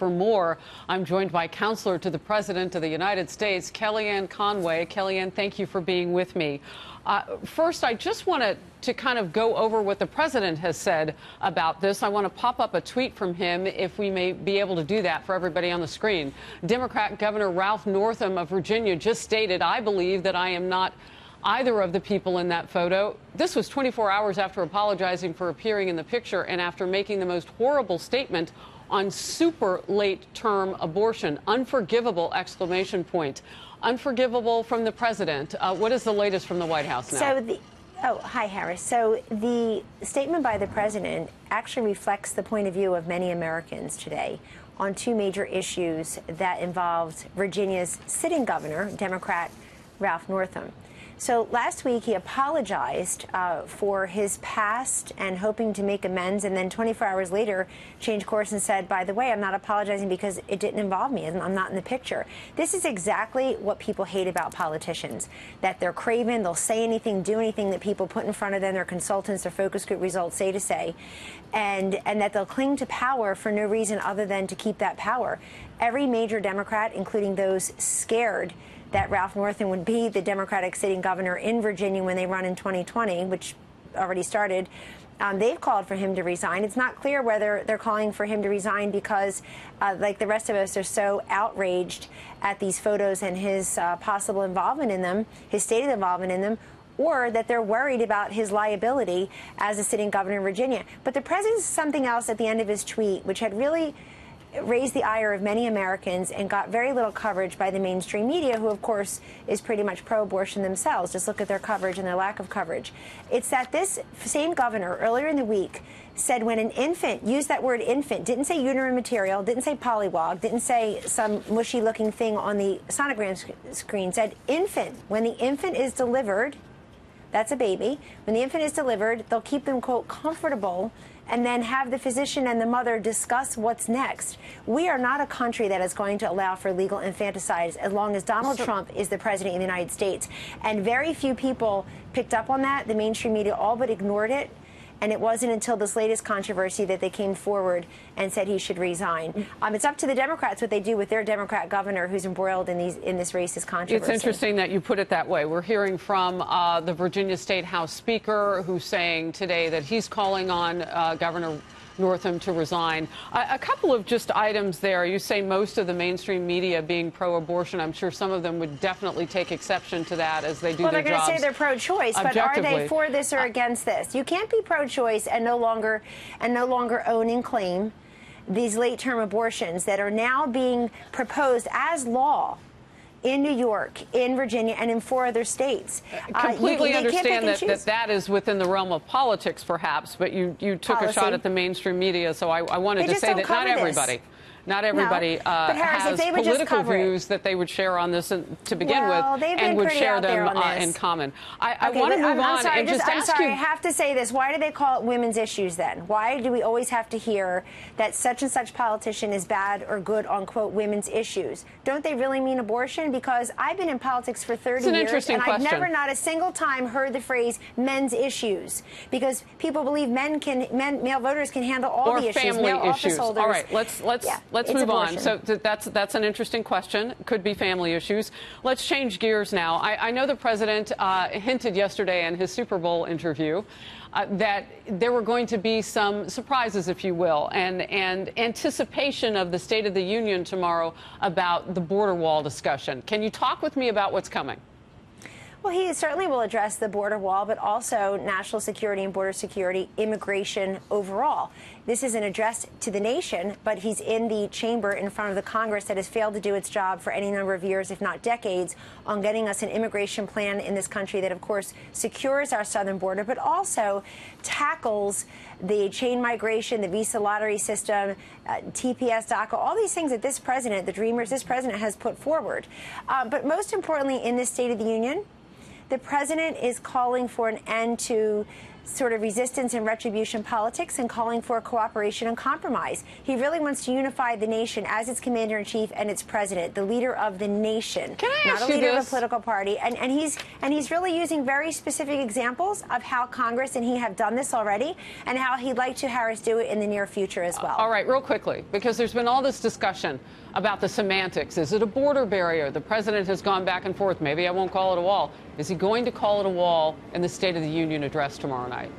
For more, I'm joined by Counselor to the President of the United States, Kellyanne Conway. Kellyanne, thank you for being with me. First, I just wanted to kind of go over what the President has said about this. I want to pop up a tweet from him, if we may be able to do that for everybody on the screen. Democrat Governor Ralph Northam of Virginia just stated, "I believe that I am not either of the people in that photo." This was 24 hours after apologizing for appearing in the picture and after making the most horrible statement on super late-term abortion. Unforgivable, exclamation point. Unforgivable from the president. What is the latest from the White House now? Hi, Harris. So the statement by the president actually reflects the point of view of many Americans today on two major issues that involved Virginia's sitting governor, Democrat Ralph Northam. So last week he apologized for his past and hoping to make amends, and then 24 hours later changed course and said, by the way, I'm not apologizing because it didn't involve me and I'm not in the picture. This is exactly what people hate about politicians, that they're craven, they'll say anything, do anything that people put in front of them, their consultants, their focus group results say, and that they'll cling to power for no reason other than to keep that power. Every major Democrat, including those scared that Ralph Northam would be the Democratic sitting governor in Virginia when they run in 2020, which already started, they've called for him to resign. It's not clear whether they're calling for him to resign because, like the rest of us, are so outraged at these photos and his possible involvement in them, his stated involvement in them, or that they're worried about his liability as a sitting governor in Virginia. But the president said something else at the end of his tweet, which had really raised the ire of many Americans and got very little coverage by the mainstream media, who, of course, is pretty much pro-abortion themselves. Just look at their coverage and their lack of coverage. It's that this same governor earlier in the week said when an infant, used that word infant, didn't say uterine material, didn't say polywog, didn't say some mushy-looking thing on the sonogram screen, said infant. When the infant is delivered, that's a baby, when the infant is delivered, they'll keep them, quote, comfortable, and then have the physician and the mother discuss what's next. We are not a country that is going to allow for legal infanticide as long as Donald Trump is the president of the United States. And very few people picked up on that. The mainstream media all but ignored it. And it wasn't until this latest controversy that they came forward and said he should resign. It's up to the Democrats what they do with their Democrat governor who's embroiled in this racist controversy. It's interesting that you put it that way. We're hearing from the Virginia State House Speaker, who's saying today that he's calling on Governor Northam to resign. A couple of just items there. You say most of the mainstream media being pro-abortion. I'm sure some of them would definitely take exception to that as they do their jobs. Well, they're going to say they're pro-choice, but are they for this or against this? You can't be pro-choice and no longer own and claim these late-term abortions that are now being proposed as law in New York, in Virginia, and in 4 other states. Completely understand that is within the realm of politics, perhaps, but you took a shot at the mainstream media, so I wanted to say that not everybody has political views that they would share on this to begin with and would share them in common. I want to move on and just ask you. I have to say this. Why do they call it women's issues then? Why do we always have to hear that such and such politician is bad or good on, quote, women's issues? Don't they really mean abortion? Because I've been in politics for 30 years and I've never, not a single time, heard the phrase men's issues, because people believe male voters can handle all the issues. Family male issues. office holders. All right, let's move on. So that's an interesting question. Could be family issues. Let's change gears now. I know the president hinted yesterday in his Super Bowl interview that there were going to be some surprises, if you will, and anticipation of the State of the Union tomorrow about the border wall discussion. Can you talk with me about what's coming? Well, he certainly will address the border wall, but also national security and border security, immigration overall. This is an address to the nation, but he's in the chamber in front of the Congress that has failed to do its job for any number of years, if not decades, on getting us an immigration plan in this country that, of course, secures our southern border, but also tackles the chain migration, the visa lottery system, TPS, DACA, all these things that this president, the dreamers, this president has put forward. But most importantly, in this State of the Union, the president is calling for an end to sort of resistance and retribution politics and calling for cooperation and compromise. He really wants to unify the nation as its commander-in-chief and its president, the leader of the nation, Can I ask not a leader you of a political party. And he's really using very specific examples of how Congress and he have done this already, and how he'd like to, Harris, do it in the near future as well. All right, real quickly, because there's been all this discussion about the semantics. Is it a border barrier? The president has gone back and forth. Maybe I won't call it a wall. Is he going to call it a wall in the State of the Union address tomorrow night?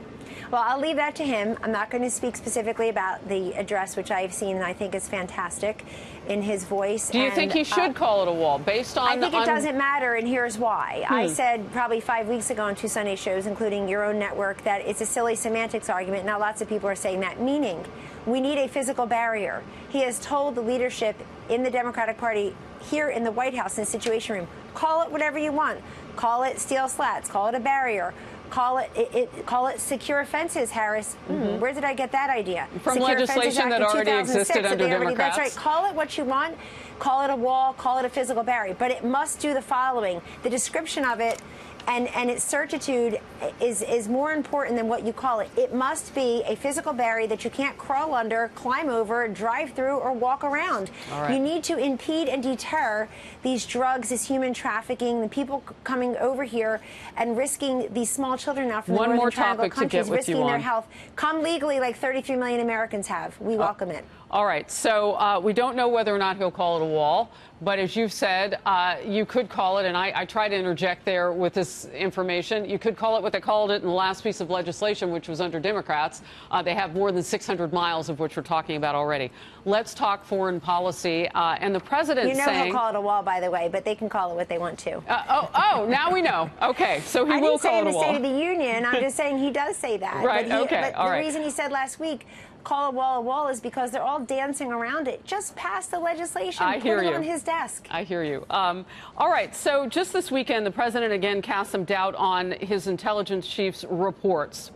Well, I'll leave that to him. I'm not going to speak specifically about the address, which I've seen and I think is fantastic in his voice. Do you think he should call it a wall based on... I think it doesn't matter, and here's why. I said probably 5 weeks ago on 2 Sunday shows, including your own network, that it's a silly semantics argument. Now lots of people are saying that, meaning we need a physical barrier. He has told the leadership in the Democratic Party here in the White House in the Situation Room, call it whatever you want. Call it steel slats, call it a barrier. Call it secure fences, Harris. Where did I get that idea? From Secure legislation that already existed under Democrats. That's right. Call it what you want. Call it a wall. Call it a physical barrier. But it must do the following. The description of it and its certitude is more important than what you call it. It must be a physical barrier that you can't crawl under, climb over, drive through, or walk around. Right. You need to impede and deter these drugs, this human trafficking, the people coming over here and risking these small children now from the Northern Triangle countries, risking their health. Come legally like 33 million Americans have. We welcome it. All right. So we don't know whether or not he'll call it a wall. But as you've said, you could call it, and I try to interject there with this information, you could call it what they called it in the last piece of legislation, which was under Democrats. They have more than 600 miles of which we're talking about already. Let's talk foreign policy. And the president saying... he'll call it a wall, by the way, but they can call it what they want to. Now we know. Okay, so he will call it a wall. I didn't say in the State of the Union. I'm just saying he does say that. Right, but the reason he said last week, call a wall is because they're all dancing around it. Just pass the legislation. I hear Put you. it on his desk. I hear you. All right. So just this weekend, the president again cast some doubt on his intelligence chief's reports.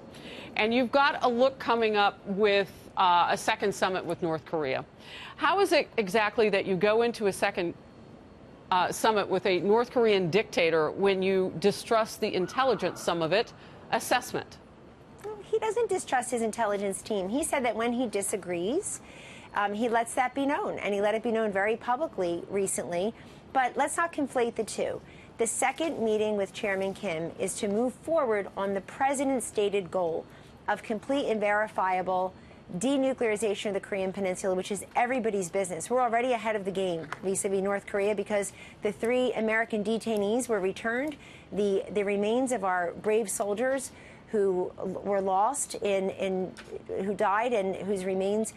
And you've got a look coming up with a second summit with North Korea. How is it exactly that you go into a second summit with a North Korean dictator when you distrust the intelligence, some of it, assessment? He doesn't distrust his intelligence team. He said that when he disagrees, he lets that be known, and he let it be known very publicly recently. But let's not conflate the two. The second meeting with Chairman Kim is to move forward on the president's stated goal of complete and verifiable denuclearization of the Korean Peninsula, which is everybody's business. We're already ahead of the game vis-a-vis North Korea because the 3 American detainees were returned. The remains of our brave soldiers who were lost who died and whose remains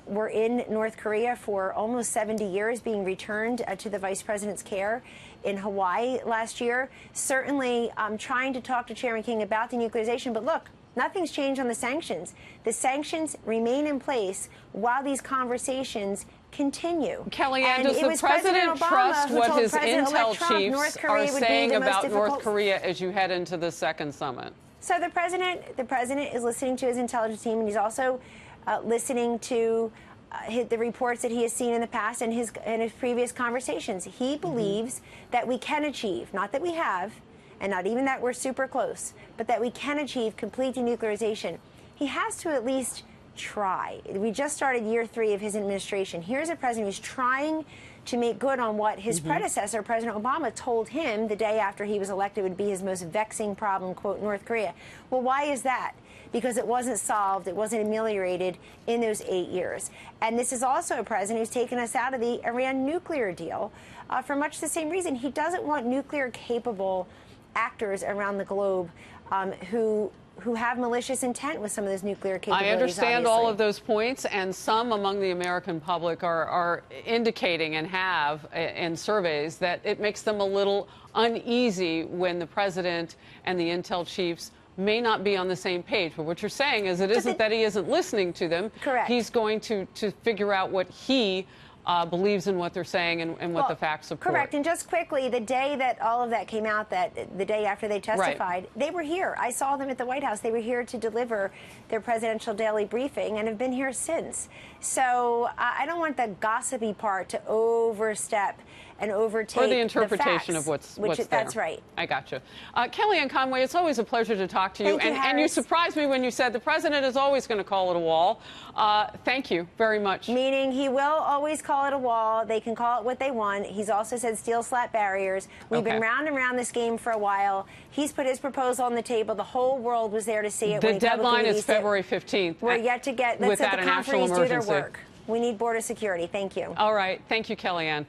were in North Korea for almost 70 years, being returned to the vice president's care in Hawaii last year. Certainly trying to talk to Chairman King about denuclearization, but look, nothing's changed on the sanctions. The sanctions remain in place while these conversations continue. Kellyanne, does the president trust what his intel chiefs are saying about North Korea as you head into the second summit? So the president is listening to his intelligence team, and he's also listening to the reports that he has seen in the past and his previous conversations. He believes that we can achieve, not that we have, and not even that we're super close, but that we can achieve complete denuclearization. He has to at least try. We just started year 3 of his administration. Here's a president who's trying to make good on what his predecessor, President Obama, told him the day after he was elected would be his most vexing problem, quote, North Korea. Well, why is that? Because it wasn't solved, it wasn't ameliorated in those 8 years. And this is also a president who's taken us out of the Iran nuclear deal for much the same reason. He doesn't want nuclear-capable actors around the globe who have malicious intent with some of those nuclear capabilities. I understand obviously all of those points, and some among the American public are indicating and have in surveys that it makes them a little uneasy when the president and the intel chiefs may not be on the same page. But what you're saying is it isn't that he isn't listening to them. Correct. He's going to figure out what he believes in what they're saying and what the facts support. Correct. And just quickly, the day that all of that came out, that the day after they testified, they were here. I saw them at the White House. They were here to deliver their presidential daily briefing and have been here since. So I don't want the gossipy part to overstep and overtake or the interpretation the of what's there. That's right. I gotcha. Kellyanne Conway, it's always a pleasure to talk to you. And you surprised me when you said the president is always going to call it a wall. Thank you very much. Meaning he will always call it a wall. They can call it what they want. He's also said steel slap barriers. We've been round and round this game for a while. He's put his proposal on the table. The whole world was there to see it. The deadline is February 15th. We're yet to get. Let's let the conferees do their work. We need border security. Thank you. All right. Thank you, Kellyanne.